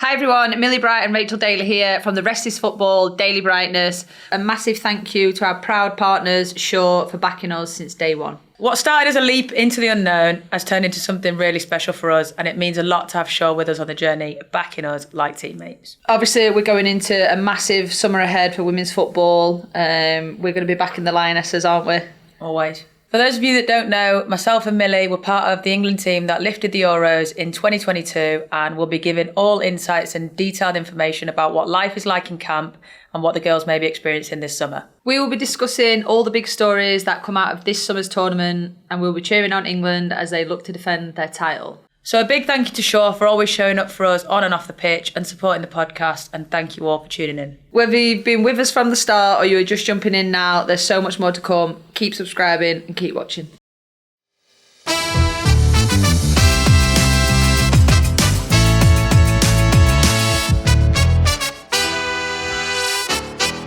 Hi everyone, Millie Bright and Rachel Daly here from the Rest is Football Daily Brightness. A massive thank you to our proud partners, Shaw, for backing us since day one. What started as a leap into the unknown has turned into something really special for us, and it means a lot to have Shaw with us on the journey, backing us like teammates. Obviously, we're going into a massive summer ahead for women's football. We're going to be backing the Lionesses, aren't we? Always. For those of you that don't know, myself and Millie were part of the England team that lifted the Euros in 2022, and we'll be giving all insights and detailed information about what life is like in camp and what the girls may be experiencing this summer. We will be discussing all the big stories that come out of this summer's tournament, and we'll be cheering on England as they look to defend their title. So a big thank you to Shaw for always showing up for us on and off the pitch and supporting the podcast, and thank you all for tuning in. Whether you've been with us from the start or you're just jumping in now, there's so much more to come. Keep subscribing and keep watching.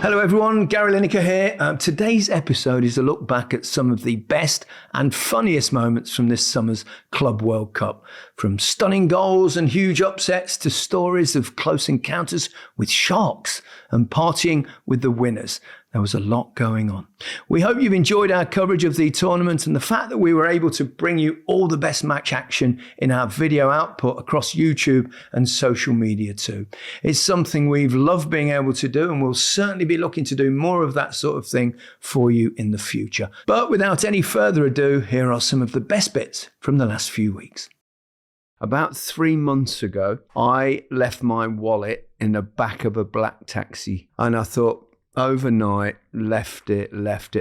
Hello everyone, Gary Lineker here. Today's episode is a look back at some of the best and funniest moments from this summer's Club World Cup. From stunning goals and huge upsets to stories of close encounters with sharks and partying with the winners. There was a lot going on. We hope you've enjoyed our coverage of the tournament and the fact that we were able to bring you all the best match action in our video output across YouTube and social media too. It's something we've loved being able to do, and we'll certainly be looking to do more of that sort of thing for you in the future. But without any further ado, here are some of the best bits from the last few weeks. About 3 months ago, I left my wallet in the back of a black taxi, and I thought, overnight, left it.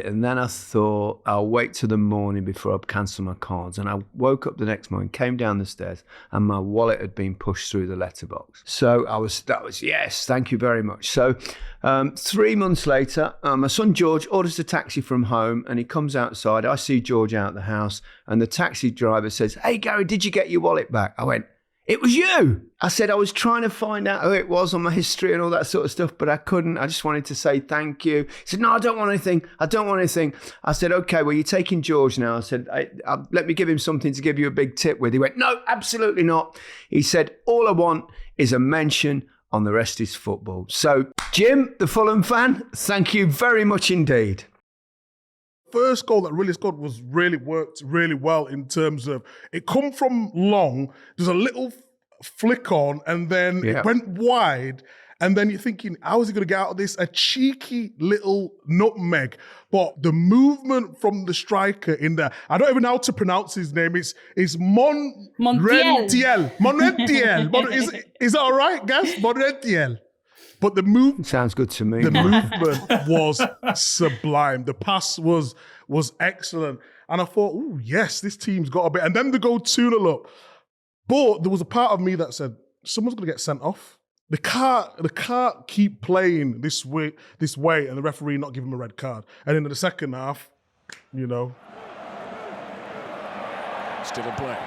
And then I thought, I'll wait till the morning before I cancel my cards. And I woke up the next morning, came down the stairs, and my wallet had been pushed through the letterbox. So that was yes, thank you very much. So 3 months later, my son George orders a taxi from home, and he comes outside. I see George out the house, and the taxi driver says, "Hey Gary, did you get your wallet back?" I went, "It was you." I said I was trying to find out who it was on my history and all that sort of stuff, but I couldn't. I just wanted to say thank you. He said, "No, I don't want anything. I said, "Okay, well, you're taking George now." I said, let me give him something to give you a big tip with. He went, "No, absolutely not." He said, "All I want is a mention on The Rest is Football." So, Jim, the Fulham fan, thank you very much indeed. First goal that really scored worked really well in terms of it come from long. There's a little flick on, and then it went wide. And then you're thinking, how is he going to get out of this? A cheeky little nutmeg. But the movement from the striker in there, I don't even know how to pronounce his name. It's Montiel. Is that all right, guys? Montiel. But the move sounds good to me. The movement was sublime. The pass was excellent. And I thought, oh, yes, this team's got a bit. And then they go 2-0 up. But there was a part of me that said, someone's going to get sent off. They can't keep playing this way, and the referee not give him a red card. And in the second half, Still in play.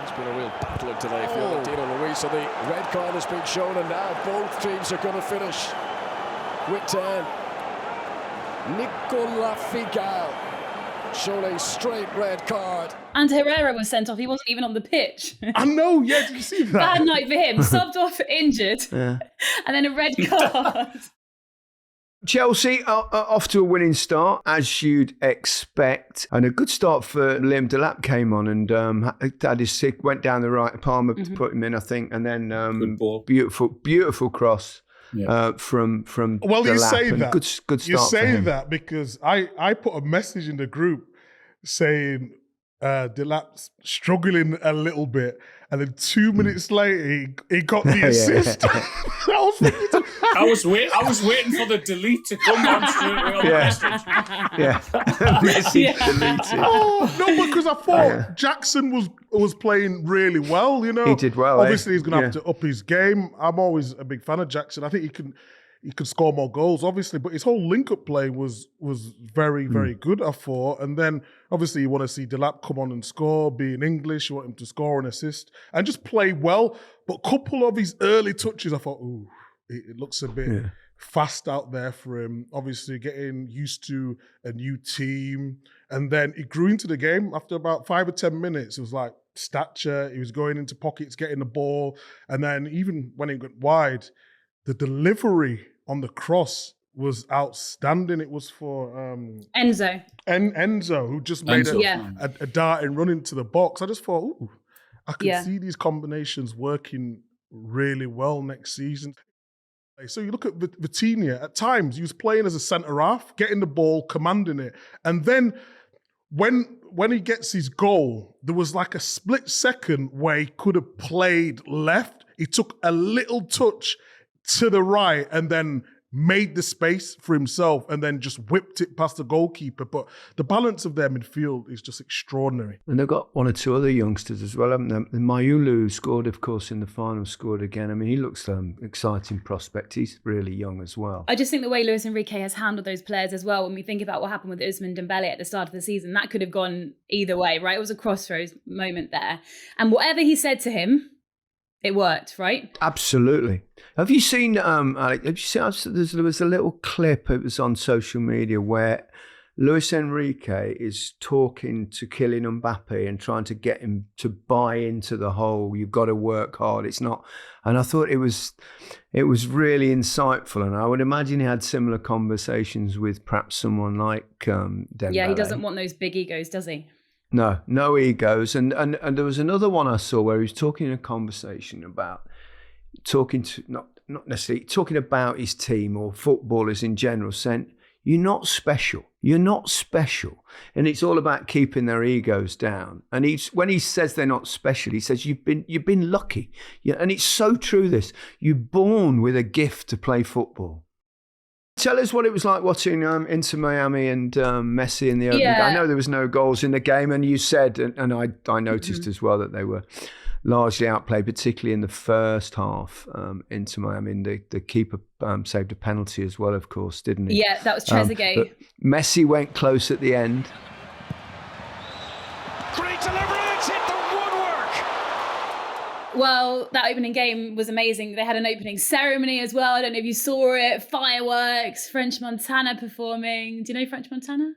It's been a real battle of today for Valentino Luis. So the red card has been shown, and now both teams are going to finish with 10. Nicola Figal shown a straight red card. And Herrera was sent off. He wasn't even on the pitch. I know, yeah, did you see that? Bad night for him. Subbed off injured. Yeah. And then a red card. Chelsea are off to a winning start, as you'd expect. And a good start for Liam Delap came on and had his sick, went down the right, Palmer to put him in, I think. And then beautiful cross. Yeah. From well, Delap, you say that. Good start. You say for him. that because I put a message in the group saying Delap's struggling a little bit, and then 2 minutes later he got the assist. I was waiting for the delete to come down straight away on the message. Messi deleted. Oh no, because I thought Jackson was playing really well. He did well. Obviously, he's going to have to up his game. I'm always a big fan of Jackson. I think he could score more goals, obviously, but his whole link-up play was very, very good, I thought. And then, obviously, you want to see Delap come on and score, being English, you want him to score and assist, and just play well. But a couple of his early touches, I thought, ooh, it looks a bit fast out there for him. Obviously, getting used to a new team. And then he grew into the game. After about 5 or 10 minutes, it was like, stature. He was going into pockets, getting the ball. And then even when it went wide, the delivery on the cross was outstanding. It was for Enzo. Enzo, who just made a dart and run into the box. I just thought, ooh, I could see these combinations working really well next season. So you look at Vitinha, at times he was playing as a centre-half, getting the ball, commanding it. And then when he gets his goal, there was like a split second where he could have played left. He took a little touch to the right and then made the space for himself and then just whipped it past the goalkeeper. But the balance of their midfield is just extraordinary. And they've got one or two other youngsters as well, haven't they? Mayulu scored, of course, in the final, scored again. I mean, he looks exciting prospect. He's really young as well. I just think the way Luis Enrique has handled those players as well, when we think about what happened with Ousmane Dembele at the start of the season, that could have gone either way, right? It was a crossroads moment there. And whatever he said to him, it worked, right? Absolutely. Have you seen, Alex, there was a little clip, it was on social media, where Luis Enrique is talking to Kylian Mbappe and trying to get him to buy into the whole, you've got to work hard, it's not. And I thought it was really insightful. And I would imagine he had similar conversations with perhaps someone like Dembele. Yeah, he doesn't want those big egos, does he? No egos. And there was another one I saw where he was talking in a conversation about not necessarily talking about his team or footballers in general, saying, you're not special. You're not special. And it's all about keeping their egos down. And when he says they're not special, he says, you've been lucky. Yeah, and it's so true, this. You're born with a gift to play football. Tell us what it was like watching Inter Miami and Messi in the opening. I know there was no goals in the game, and you said, and I noticed as well, that they were largely outplayed, particularly in the first half. Inter Miami, and the keeper saved a penalty as well, of course, didn't he? Yeah, that was Trezeguet. But Messi went close at the end. Great delivery, it's hit the woodwork. Well, that opening game was amazing. They had an opening ceremony as well. I don't know if you saw it. Fireworks, French Montana performing. Do you know French Montana?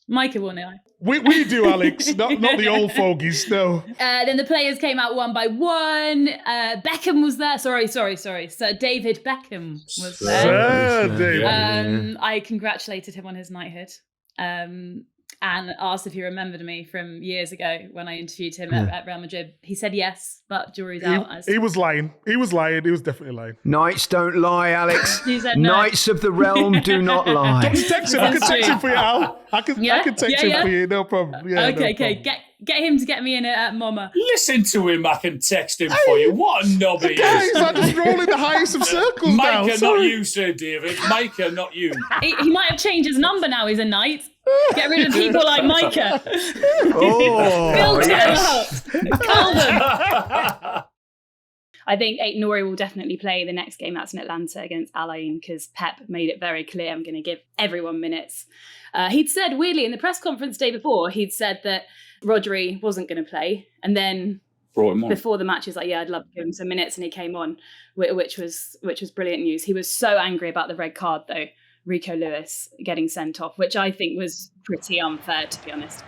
Micah will know. We do, Alex. not the old fogies, no. Then the players came out one by one. Beckham was there. Sorry. Sir David Beckham was there. Sir David. I congratulated him on his knighthood. And asked if he remembered me from years ago when I interviewed him at Real Madrid. He said yes, but jury's out. He was lying. He was definitely lying. Knights don't lie, Alex. He said no. Knights of the realm do not lie. I can text him for you, Al. I can text him for you, no problem. Yeah, okay. No problem. Get him to get me in at Mama. Listen to him, I can text him for you. What a knob he Guys, is. I just roll in the highest of circles now. Micah, not you, Sir David. Micah, not you. He might have changed his number now. He's a knight. Get rid of people like Micah. Filter them out. Call them. I think Ait Nouri will definitely play the next game. That's in Atlanta against Al Ain, because Pep made it very clear, I'm going to give everyone minutes. He'd said, weirdly, in the press conference day before, he'd said that Rodri wasn't going to play. And then before the match, he's like, yeah, I'd love to give him some minutes. And he came on, which was brilliant news. He was so angry about the red card, though, Rico Lewis getting sent off, which I think was pretty unfair, to be honest.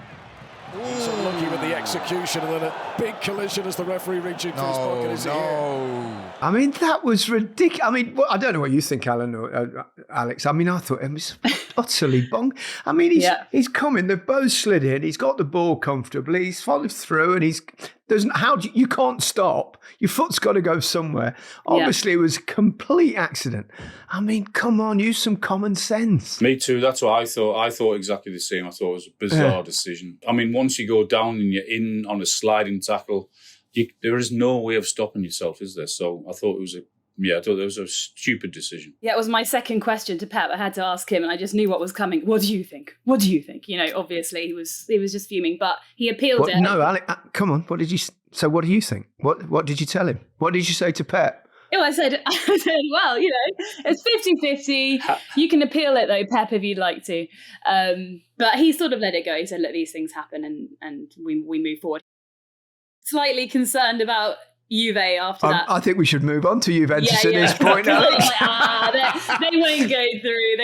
He's unlucky with the execution, and then a big collision as the referee reaching for his pocket. Is I mean, that was ridiculous. I mean, I don't know what you think, Alan or Alex. I mean, I thought it was utterly bong. I mean, he's coming. They've both slid in. He's got the ball comfortably. He's followed through, and you can't stop. Your foot's got to go somewhere. Obviously, it was a complete accident. I mean, come on, use some common sense. Me too. That's what I thought. I thought exactly the same. I thought it was a bizarre decision. I mean, once you go down and you're in on a sliding tackle, there is no way of stopping yourself, is there? So I thought it was a stupid decision. Yeah, it was my second question to Pep. I had to ask him, and I just knew what was coming. What do you think? You know, obviously he was just fuming, but he appealed it. No, Alex, come on. What did you? So what do you think? What did you tell him? What did you say to Pep? Oh, I said, well, you know, it's 50-50. You can appeal it though, Pep, if you'd like to. But he sort of let it go. He said, look, these things happen, and we move forward. Slightly concerned about Juve after that. I think we should move on to Juventus at this point. They Alex. won't go through.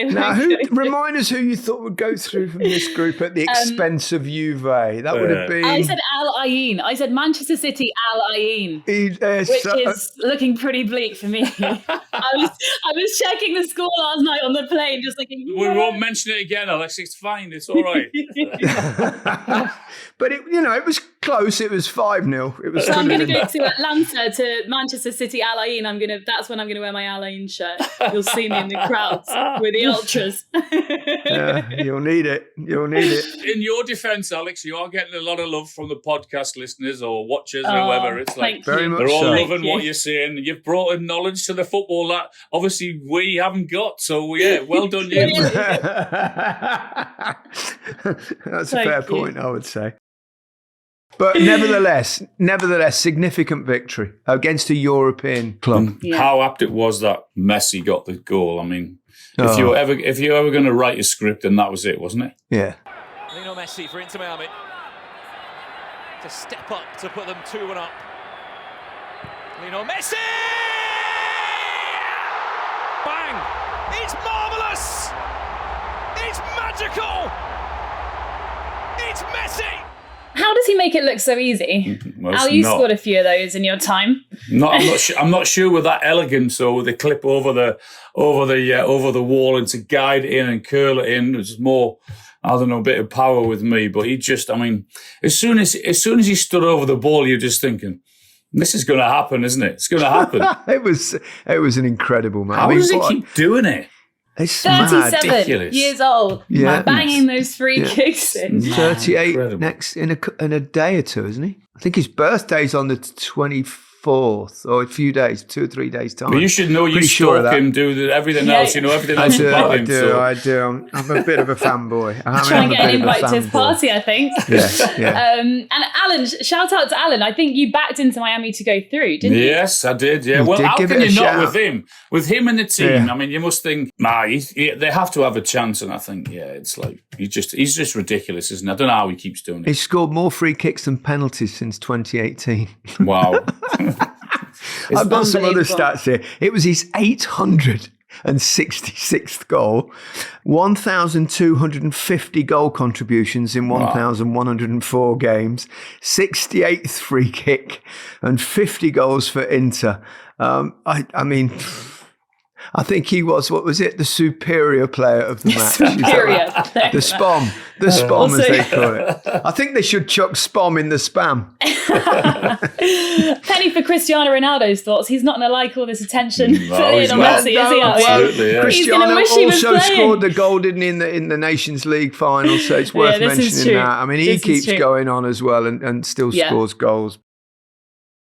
Remind us who you thought would go through from this group at the expense of Juve. That would have been... I said Al Ain. I said Manchester City Al Ain, which is looking pretty bleak for me. I was checking the score last night on the plane, just thinking... We won't mention it again, Alex. It's fine. It's all right. But it was close. It was 5-0. So I'm going to go to Atlanta to Manchester City Al Ain. That's when I'm going to wear my Al Ain shirt. You'll see me in the crowds with the ultras. Yeah, you'll need it. In your defence, Alex, you are getting a lot of love from the podcast listeners or watchers or whoever. It's like very much they're all so. loving what you're saying. You've brought in knowledge to the football that obviously we haven't got. So yeah, well done, you. That's a fair point, I would say. But nevertheless, significant victory against a European club. How apt it was that Messi got the goal. I mean, if you were ever going to write a script, then that was it, wasn't it? Yeah. Lionel Messi for Inter Miami to step up to put them 2-1 up. Lionel Messi! Bang! It's marvellous! It's magical! It's Messi! How does he make it look so easy? Well, Al, you scored a few of those in your time. I'm not sure with that elegance or with the clip over the wall and to guide it in and curl it in. There's more, I don't know, a bit of power with me. But he just, I mean, as soon as he stood over the ball, you're just thinking, this is going to happen, isn't it? It's going to happen. It was an incredible match. How does he keep doing it? It's 37 ridiculous. years old, banging those free kicks in. 38 Incredible. next in a day or two, isn't he? I think his birthday's on the 24th or a few days, 2 or 3 days time. But you should know you stalk him, do everything else. You know everything else about him. I do. I'm a bit of a fanboy. Try and get an invite to his party, I think. Yeah. And Alan, shout out to Alan. I think you backed into Miami to go through, didn't you? Yes, I did. Yeah. Well, how can you not with him? With him in the team, I mean, you must think, they have to have a chance. And I think, it's like he's just ridiculous, isn't it? I don't know how he keeps doing it. He's scored more free kicks than penalties since 2018. Wow. I've got some other stats here. It was his 866th goal, 1,250 goal contributions in 1,104 games, 68th free kick, and 50 goals for Inter. I mean, I think he was, the superior player of the match. Superior. The spam. The spam, as they call it. I think they should chuck spam in the spam. Penny for Cristiano Ronaldo's thoughts. He's not going to like all this attention for Lionel Messi, is he? Absolutely, yeah. Cristiano also scored the goal, didn't he, in the Nations League final, so it's worth mentioning that. I mean, he keeps going on as well and still scores goals.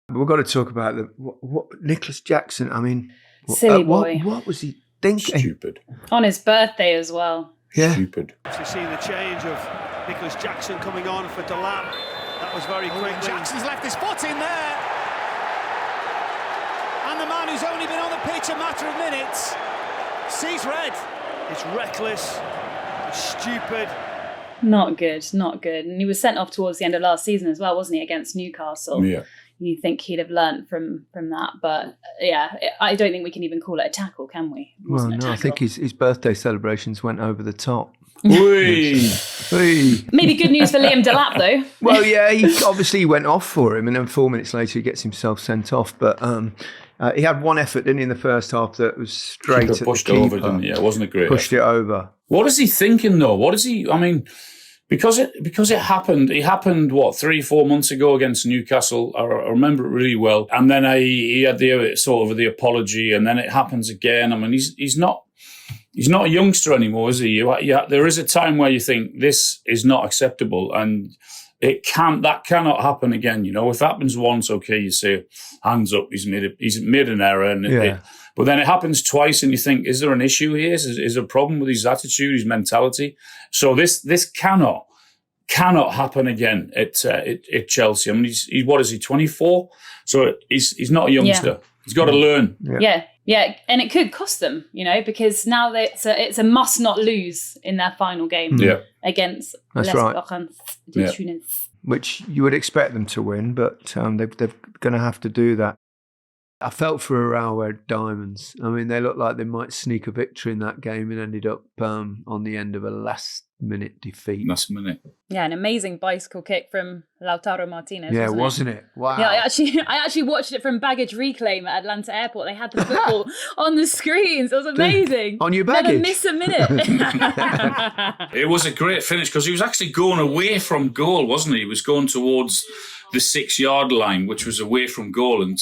But we've got to talk about what Nicholas Jackson, I mean... Silly boy. What was he thinking? Stupid. On his birthday as well. Yeah. Stupid. We've seen the change of Nicholas Jackson coming on for Delap. That was very quick. Jackson's left his foot in there. And the man who's only been on the pitch a matter of minutes sees red. It's reckless. It's stupid. Not good. And he was sent off towards the end of last season as well, wasn't he, against Newcastle? Yeah. You think he'd have learnt from that, but I don't think we can even call it a tackle, can we? Well, no, I think his birthday celebrations went over the top. Maybe good news for Liam Delap, though. Well, yeah, he obviously went off for him, and then 4 minutes later he gets himself sent off. But he had one effort, didn't he, in the first half that was straight at the keeper. Over, didn't he? Yeah, it wasn't a great Pushed effort. it over. What is he thinking, though? What is he... I mean... Because it happened, 3-4 months ago against Newcastle. I remember it really well. And then he had the sort of the apology, and then it happens again. I mean, he's not a youngster anymore, is he? There is a time where you think this is not acceptable, and that cannot happen again. You know, if it happens once, okay, you say hands up. He's made an error, and but then it happens twice, and you think, is there an issue here? Is there a problem with his attitude, his mentality? So this cannot happen again at Chelsea. I mean, he's 24? So he's not a youngster. Yeah. He's got to learn. Yeah, and it could cost them, because now it's a must not lose in their final game against That's Les right. Laurens de Tunis. which you would expect them to win, but they're going to have to do that. I felt for Arawa Diamonds. I mean, they looked like they might sneak a victory in that game and ended up on the end of a last-minute defeat. Last minute. Yeah, an amazing bicycle kick from Lautaro Martinez. Yeah, wasn't it? Wow. Yeah, I actually watched it from baggage reclaim at Atlanta Airport. They had the football on the screens. It was amazing. On your baggage? Never miss a minute. It was a great finish because he was actually going away from goal, wasn't he? He was going towards the 6-yard line, which was away from goal. And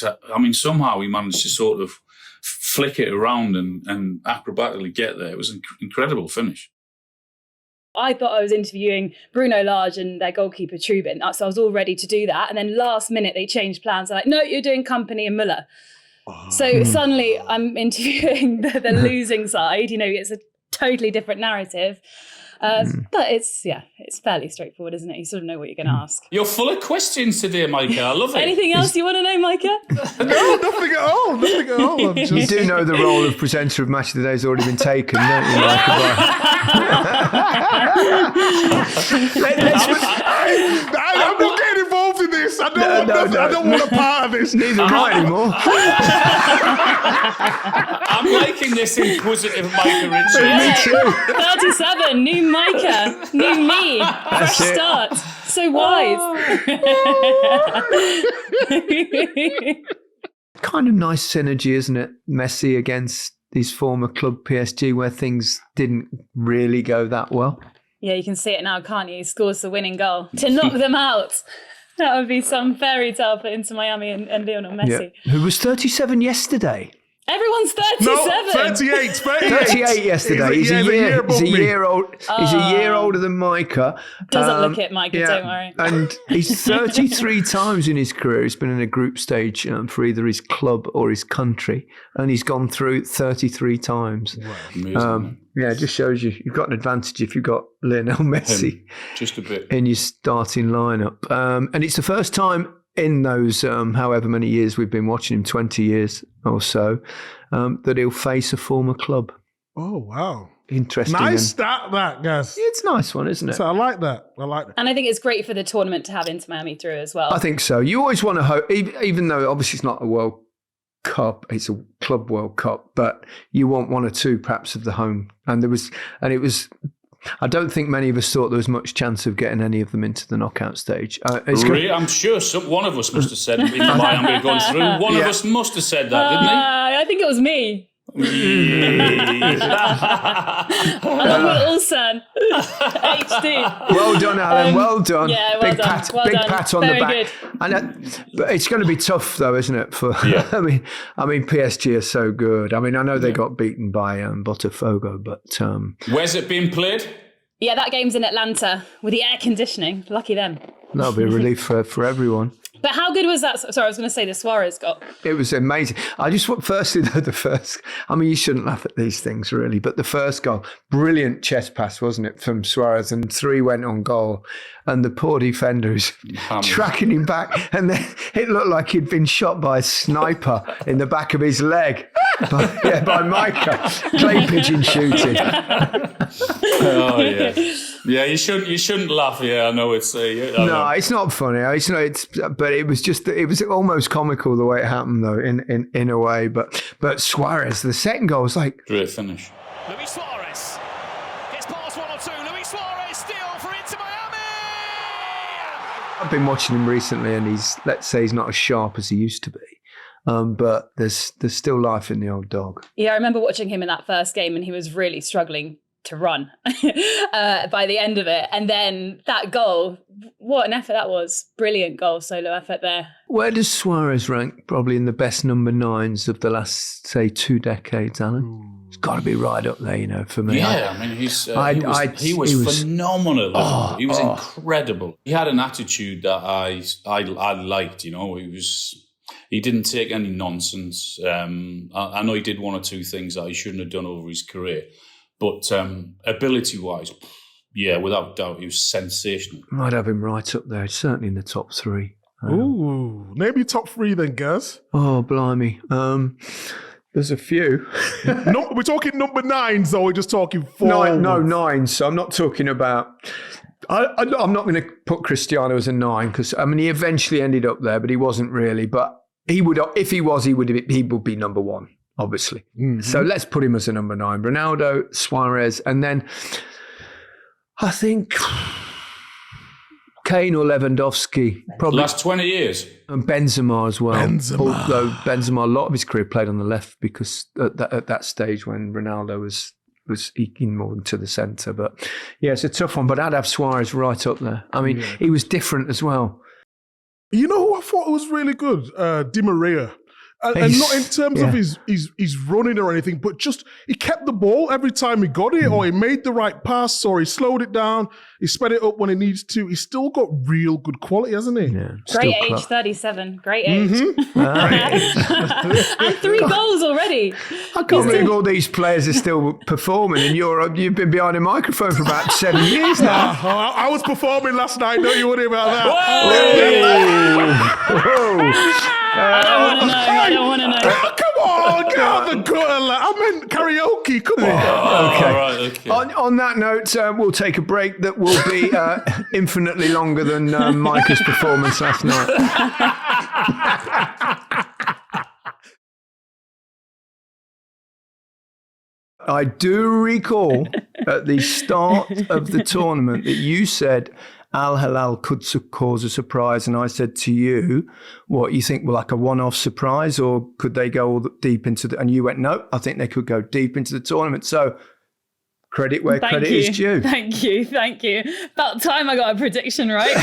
somehow he managed to sort of flick it around and acrobatically get there. It was an incredible finish. I thought I was interviewing Bruno Lage and their goalkeeper Trubin, so I was all ready to do that. And then last minute they changed plans. They're like, no, you're doing Company and Muller. So suddenly I'm interviewing the losing side. It's a totally different narrative. But it's fairly straightforward, isn't it? You sort of know what you're going to ask. You're full of questions today, Micah. I love it. Anything else you want to know, Micah? No, nothing at all. Nothing at all. I'm just... You do know the role of presenter of Match of the Day has already been taken, don't you, Micah? I'm not getting involved in this. I don't want a part of this. Neither do I anymore. I'm liking this inquisitive Micah Ritchie. Me too. 37, new Micah, new me, fresh start. So wise. Kind of nice synergy, isn't it? Messi against his former club PSG, where things didn't really go that well. Yeah, you can see it now, can't you? He scores the winning goal to knock them out. That would be some fairy tale for Inter Miami and Lionel Messi. Yeah. Who was 37 yesterday. Everyone's 37. No, 38. 38 yesterday. He's a year old. He's a year older than Micah. Doesn't look it, Micah. Don't worry. And he's 33 times in his career. He's been in a group stage for either his club or his country, and he's gone through 33 times. Wow. Yeah, it just shows you've got an advantage if you've got Lionel Messi just a bit in your starting lineup. And it's the first time in those however many years we've been watching him, 20 years or so, that he'll face a former club. Oh, wow. Interesting. Nice stat, that, guys. It's a nice one, isn't it? So I like that. And I think it's great for the tournament to have Inter Miami through as well. I think so. You always want to hope, even though obviously it's not a World Cup, it's a Club World Cup, but you want one or two perhaps of the home. And it was, I don't think many of us thought there was much chance of getting any of them into the knockout stage. I'm sure one of us must have said Inter Miami going through. One of us must have said that, didn't he? I think it was me. Along with Ulsan. HD. Well done, Alan. Well done. Yeah, well done. Big pat on Very the back. good. But it's going to be tough, though, isn't it? I mean, PSG are so good. I mean, I know they got beaten by Botafogo, but where's it being played? Yeah, that game's in Atlanta with the air conditioning. Lucky them. That'll be a relief for everyone. But how good was that? Sorry, I was going to say the Suarez goal. It was amazing. I just want, firstly, though, the first, I mean, you shouldn't laugh at these things, really, but the first goal, brilliant chest pass, wasn't it, from Suarez, and 3 went on goal. And the poor defender is tracking him back, and then it looked like he'd been shot by a sniper in the back of his leg by Micah. Clay pigeon shooting. Oh, yeah. Yeah, you shouldn't laugh. Yeah, I know it's... No, it's not funny. But it was almost comical the way it happened, though, in a way. But Suarez, the second goal was like... Great finish. Luis Suarez gets past 1 or 2. Luis Suarez still for Inter Miami. I've been watching him recently, and let's say he's not as sharp as he used to be. But there's still life in the old dog. Yeah, I remember watching him in that first game, and he was really struggling to run by the end of it. And then that goal, what an effort that was. Brilliant goal, solo effort there. Where does Suarez rank probably in the best number 9s of the last, say, 2 decades, Alan? It's got to be right up there, for me. Yeah, I mean, he was phenomenal. He was incredible. He had an attitude that I liked, He didn't take any nonsense. I know he did 1 or 2 things that he shouldn't have done over his career. But ability-wise, yeah, without doubt, he was sensational. I'd have him right up there, certainly in the top 3. Ooh, maybe top 3 then, Gaz. Oh, blimey. There's a few. We're talking number 9s, or we're just talking 4? No, 9. So I'm not talking about I'm not going to put Cristiano as a 9 because he eventually ended up there, but he wasn't really. But he would, if he was, he would be number 1, obviously. Mm-hmm. So let's put him as a number 9. Ronaldo, Suarez, and then I think Kane or Lewandowski. Probably last 20 years. And Benzema as well. Although Benzema, a lot of his career played on the left because at that stage when Ronaldo was eking more to the centre. But yeah, it's a tough one. But I'd have Suarez right up there. He was different as well. You know who I thought was really good? Di Maria. And not in terms of his running or anything, but just he kept the ball every time he got it, or he made the right pass, or he slowed it down, he sped it up when he needs to. He's still got real good quality, hasn't he? Yeah. Great age, 37. Great age. Mm-hmm. And 3 goals already. I can't believe all these players are still performing in Europe. You've been behind a microphone for about 7 years now. I was performing last night, don't you worry about that. Whoa. I don't want to know. Come on, get out the gutter. I meant karaoke. Come on. Okay. On that note, we'll take a break that will be infinitely longer than Micah's performance last night. I do recall at the start of the tournament that you said Al Hilal could cause a surprise, and I said to you, what you think, like a one-off surprise, or could they go all deep into and you went, no, I think they could go deep into the tournament. So credit where credit is due. Thank you. About time I got a prediction right.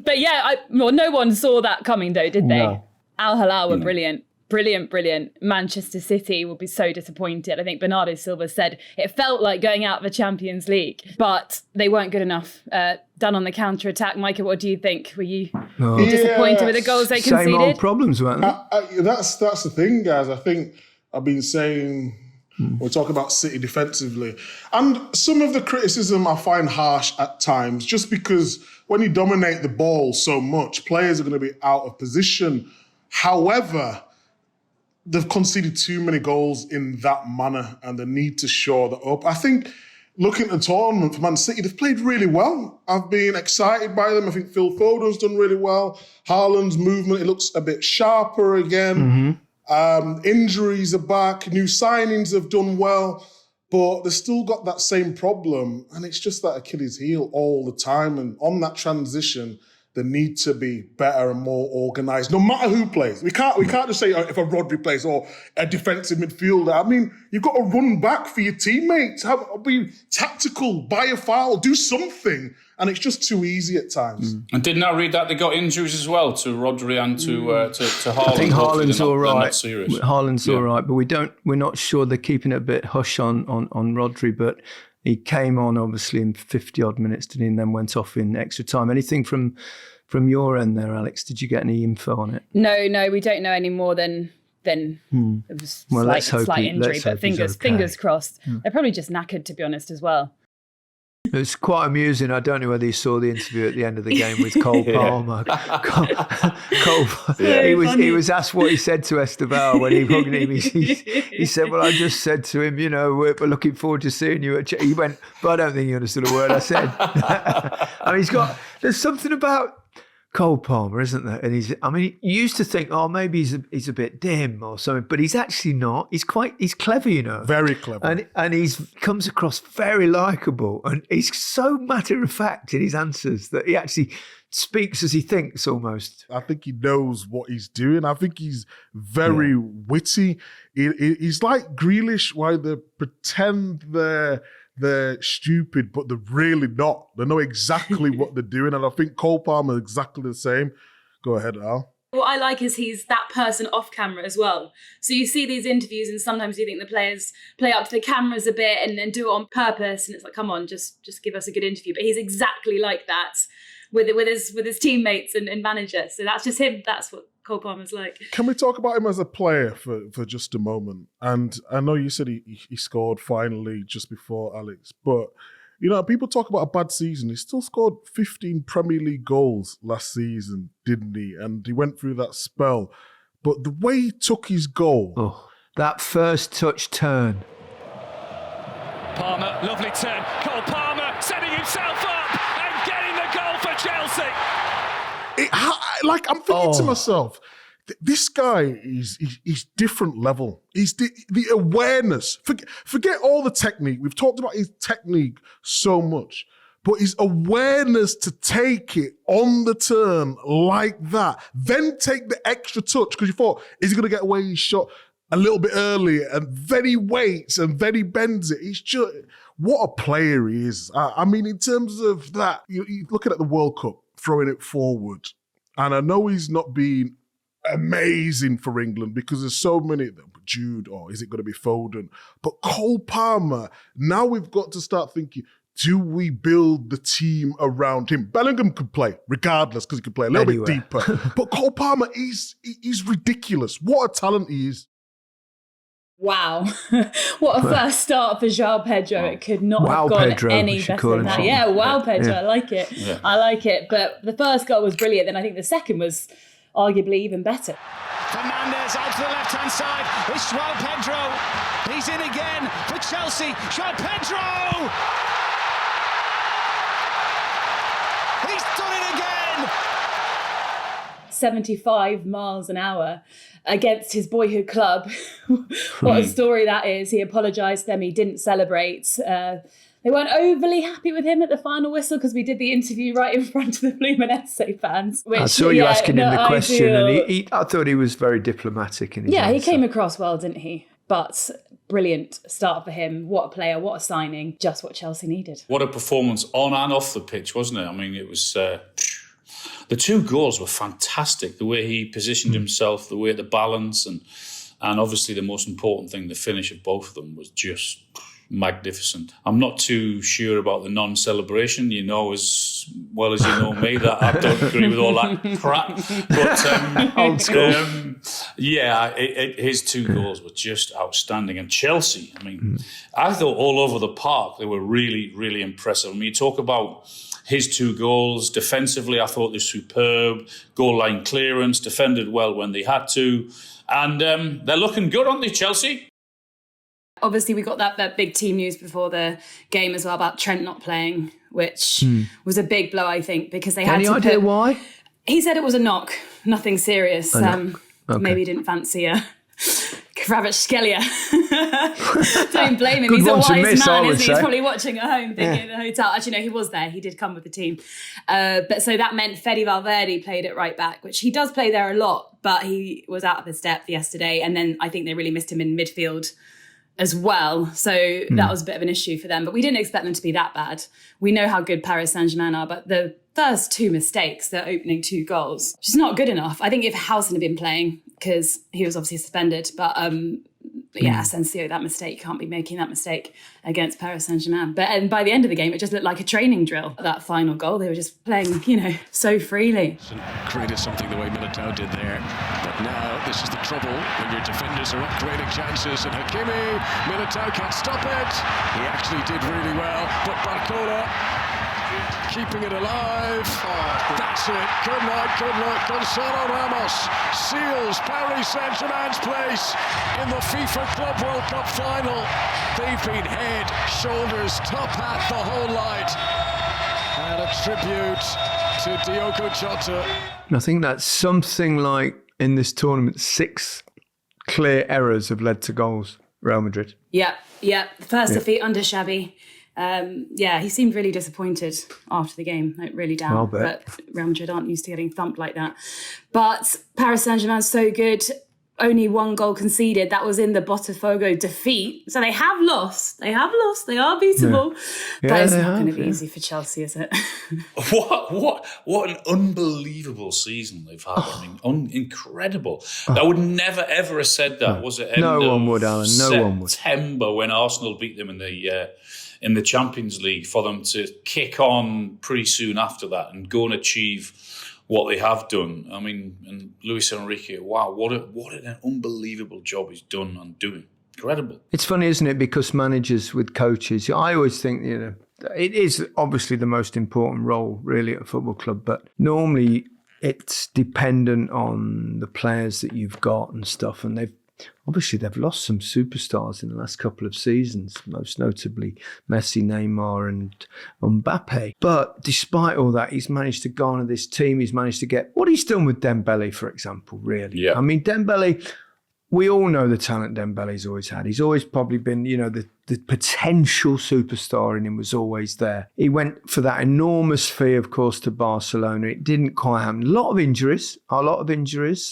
But yeah, no one saw that coming though, did they? No. Al Hilal were brilliant. Brilliant. Manchester City will be so disappointed. I think Bernardo Silva said it felt like going out of the Champions League, but they weren't good enough. Done on the counter-attack. Micah, what do you think? Were you disappointed with the goals they conceded? Same old problems, weren't they? That's the thing, guys. I think I've been saying, we're talking about City defensively. And some of the criticism I find harsh at times, just because when you dominate the ball so much, players are going to be out of position. However, they've conceded too many goals in that manner and they need to shore that up. I think looking at the tournament for Man City, they've played really well. I've been excited by them. I think Phil Foden's done really well. Haaland's movement, it looks a bit sharper again. Mm-hmm. Injuries are back. New signings have done well. But they've still got that same problem. And it's just that Achilles heel all the time. And on that transition, they need to be better and more organised, no matter who plays. We can't just say if a Rodri plays or a defensive midfielder. I mean, you've got to run back for your teammates. Be tactical, buy a foul, do something. And it's just too easy at times. And didn't I read that they got injuries as well to Rodri and to Haaland? I think Haaland's all right. Haaland's all right, but we're not sure. They're keeping it a bit hush on Rodri, but he came on obviously in 50 odd minutes, didn't he? And then went off in extra time. Anything from your end there, Alex? Did you get any info on it? No, we don't know any more than it was slight injury, but fingers crossed. They're probably just knackered, to be honest, as well. It was quite amusing. I don't know whether you saw the interview at the end of the game with Cole Palmer. He was asked what he said to Esteban when he hugged him. He said, well, I just said to him, we're looking forward to seeing you. He went, but I don't think he understood a word I said. There's something about Cole Palmer, isn't there? And you used to think, maybe he's a bit dim or something, but he's actually not. He's clever, Very clever. And he's comes across very likeable, and he's so matter of fact in his answers that he actually speaks as he thinks almost. I think he knows what he's doing. I think he's very witty. He's like Grealish, why they pretend they're stupid, but they're really not. They know exactly what they're doing. And I think Cole Palmer is exactly the same. Go ahead, Al. What I like is he's that person off camera as well. So you see these interviews and sometimes you think the players play up to the cameras a bit and then do it on purpose. And it's like, come on, just give us a good interview. But he's exactly like that with his teammates and manager. So that's just him. That's what Cole Palmer's like. Can we talk about him as a player for just a moment? And I know you said he scored finally just before Alex, but people talk about a bad season. He still scored 15 Premier League goals last season, didn't he? And he went through that spell. But the way he took his goal, that first touch turn. Palmer, lovely turn. Cole Palmer setting himself up and getting the goal for Chelsea. I'm thinking to myself, this guy is different level. He's the awareness. Forget all the technique. We've talked about his technique so much, but his awareness to take it on the turn like that, then take the extra touch because you thought, is he going to get away his shot a little bit earlier? And then he waits and then he bends it. He's just, what a player he is. I mean, in terms of that, you're looking at the World Cup, throwing it forward. And I know he's not been amazing for England because there's so many of them. Jude, or is it going to be Foden? But Cole Palmer, now we've got to start thinking, do we build the team around him? Bellingham could play regardless because he could play a little bit deeper. But Cole Palmer, he's ridiculous. What a talent he is. Wow. What a first start for João Pedro. It could not have gone Pedro, any better than that. Yeah, wow, Pedro. I like it. Yeah. I like it. But the first goal was brilliant. Then I think the second was arguably even better. Fernandes out to the left-hand side. It's João Pedro. He's in again for Chelsea. João Pedro! He's done it again! 75 miles an hour against his boyhood club. What a story that is. He apologised to them. He didn't celebrate. They weren't overly happy with him at the final whistle because we did the interview right in front of the Fluminense fans. Which, I saw you asking him the question and I thought he was very diplomatic in his answer. He came across well, didn't he? But brilliant start for him. What a player, what a signing. Just what Chelsea needed. What a performance on and off the pitch, wasn't it? I mean, it was... the two goals were fantastic. The way he positioned himself, the way the balance, and obviously the most important thing, the finish of both of them was just magnificent. I'm not too sure about the non-celebration. You know as well as you know me that I don't agree with all that crap. But old school. His two goals were just outstanding. And Chelsea, I mean, I thought all over the park they were really, really impressive. I mean, you talk about his two goals defensively. I thought they were superb. Goal line clearance, defended well when they had to, and they're looking good, aren't they, Chelsea? Obviously, we got that big team news before the game as well about Trent not playing, which was a big blow, I think, because they had Any to idea why? He said it was a knock, nothing serious. Okay. Maybe he didn't fancy Kvaratskhelia. Don't blame him. Good He's a one to wise miss, man, I would isn't he? He's say. probably watching at home, thinking in the hotel. Actually, no, he was there. He did come with the team. But so that meant Fede Valverde played at right back, which he does play there a lot, but he was out of his depth yesterday. And then I think they really missed him in midfield as well. So that was a bit of an issue for them. But we didn't expect them to be that bad. We know how good Paris Saint-Germain are, but the first two mistakes, the opening two goals, just not good enough. I think if Housen had been playing, because he was obviously suspended, but Asensio, that mistake, you can't be making that mistake against Paris Saint-Germain. And by the end of the game, it just looked like a training drill. That final goal, they were just playing, so freely. Created something the way Militao did there. But now this is the trouble when your defenders are up creating chances, and Hakimi, Militao can't stop it. He actually did really well, but Barcola keeping it alive. That's it. Good luck. Gonzalo Ramos seals Paris Saint-Germain's place in the FIFA Club World Cup final. They've been head, shoulders, top hat, the whole lot. And a tribute to Diogo Jota. I think that's something like, in this tournament, 6 clear errors have led to goals, Real Madrid. Yeah. The first defeat under Xabi. He seemed really disappointed after the game, like really down. But Real Madrid aren't used to getting thumped like that. But Paris Saint-Germain's so good. Only 1 goal conceded. That was in the Botafogo defeat. So they have lost. They are beatable. But it's not going to be easy for Chelsea, is it? What an unbelievable season they've had. I mean, incredible. I would never, ever have said that. Was it? No one would, Alan. No one would. September, when Arsenal beat them in the Champions League, for them to kick on pretty soon after that and go and achieve what they have done. I mean, and Luis Enrique, wow, what an unbelievable job he's done and doing. Incredible. It's funny, isn't it? Because managers with coaches, I always think, it is obviously the most important role really at a football club, but normally it's dependent on the players that you've got and stuff. And obviously they've lost some superstars in the last couple of seasons, most notably Messi, Neymar and Mbappe. But despite all that, he's managed to garner this team. He's managed to get what he's done with Dembele, for example, really. Yeah. I mean, Dembele, we all know the talent Dembele's always had. He's always probably been, the potential superstar in him was always there. He went for that enormous fee, of course, to Barcelona. It didn't quite happen. A lot of injuries,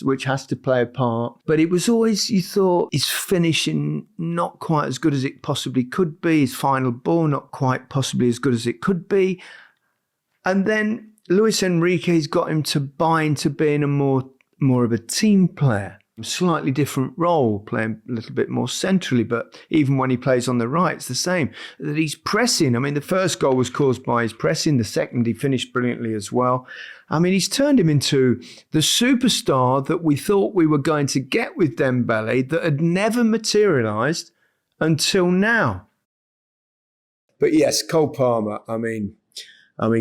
which has to play a part. But it was always, you thought, his finishing not quite as good as it possibly could be. His final ball not quite possibly as good as it could be. And then Luis Enrique's got him to buy into being a more of a team player. Slightly different role, playing a little bit more centrally, but even when he plays on the right, it's the same. That he's pressing. I mean, the first goal was caused by his pressing. The second, he finished brilliantly as well. I mean, he's turned him into the superstar that we thought we were going to get with Dembele that had never materialised until now. But yes, Cole Palmer, I mean,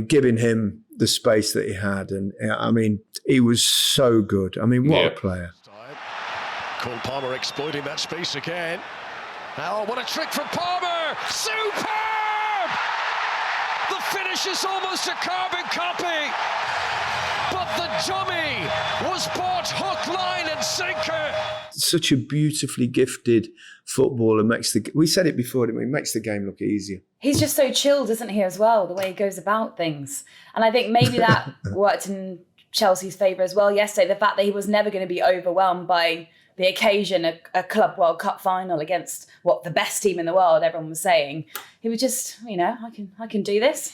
giving him the space that he had, and I mean, he was so good. I mean, what a player. Cole Palmer exploiting that space again. Oh, what a trick from Palmer! Superb! The finish is almost a carbon copy, but the dummy was bought hook, line and sinker. Such a beautifully gifted footballer. We said it before, didn't we? Makes the game look easier. He's just so chilled, isn't he, as well, the way he goes about things. And I think maybe that worked in Chelsea's favour as well yesterday, the fact that he was never going to be overwhelmed by the occasion, a Club World Cup final against the best team in the world, everyone was saying. He was just, I can do this.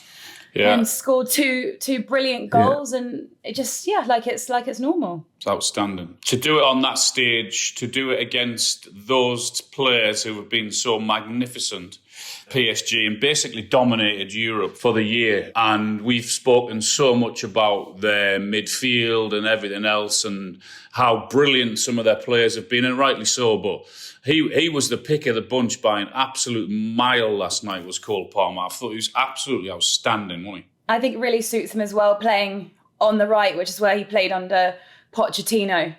Yeah. And scored two brilliant goals, and it just, like it's normal. It's outstanding. To do it on that stage, to do it against those players who have been so magnificent, PSG, and basically dominated Europe for the year. And we've spoken so much about their midfield and everything else and how brilliant some of their players have been, and rightly so. But he was the pick of the bunch by an absolute mile last night, was Cole Palmer. I thought he was absolutely outstanding, wasn't he? I think it really suits him as well, playing on the right, which is where he played under Pochettino.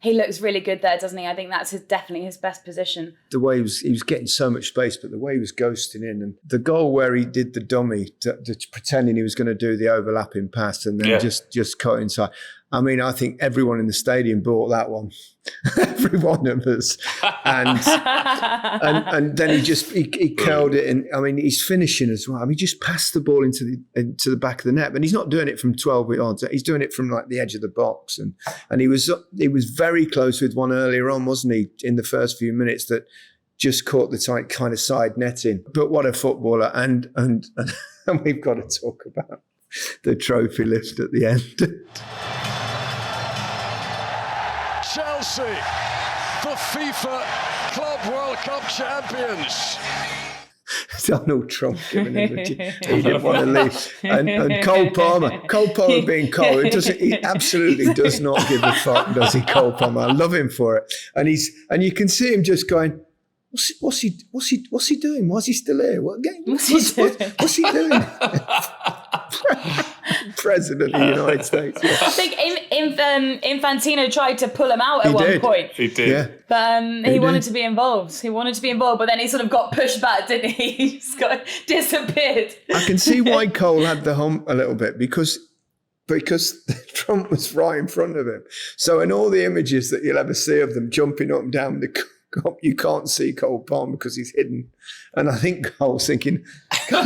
He looks really good there, doesn't he? I think that's definitely his best position. The way he was getting so much space, but the way he was ghosting in, and the goal where he did the dummy, pretending he was going to do the overlapping pass and then just cut inside. I mean, I think everyone in the stadium bought that one. Every one of us. And then he curled it. And I mean, he's finishing as well. I mean, he just passed the ball into the back of the net. And he's not doing it from 12 yards. He's doing it from like the edge of the box. And he was very close with one earlier on, wasn't he, in the first few minutes, that just caught the tight kind of side netting. But what a footballer. And we've got to talk about the trophy lift at the end. Chelsea, the FIFA Club World Cup champions. Donald Trump giving him he didn't want to leave. And Cole Palmer being Cole, he absolutely does not give a fuck, does he, Cole Palmer? I love him for it. And you can see him just going, what's he doing? Why is he still here? What's he doing? President of the United States. Yeah. I think Infantino tried to pull him out at one point. He did. Yeah. But he wanted to be involved. But then he sort of got pushed back, didn't he? He just disappeared. I can see why Cole had the hump a little bit because Trump was right in front of him. So in all the images that you'll ever see of them jumping up and down the cup, you can't see Cole Palmer because he's hidden. And I think Cole's thinking, go.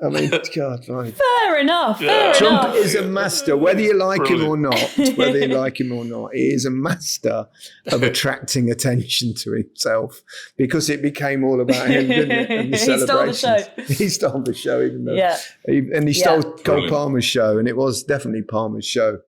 I mean, God, right. Fair enough. Trump is a master, whether you like him or not. He is a master of attracting attention to himself because it became all about him, didn't it? And the celebrations. He stole the show, even though. He stole Cole Palmer's show, and it was definitely Palmer's show.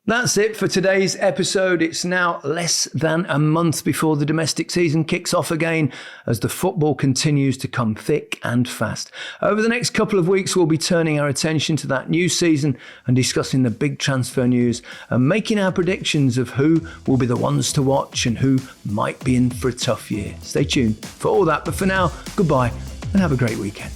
That's it for today's episode. It's now less than a month before the domestic season kicks off again as the football continues to come thick and fast. Over the next couple of weeks, we'll be turning our attention to that new season and discussing the big transfer news and making our predictions of who will be the ones to watch and who might be in for a tough year. Stay tuned for all that. But for now, goodbye and have a great weekend.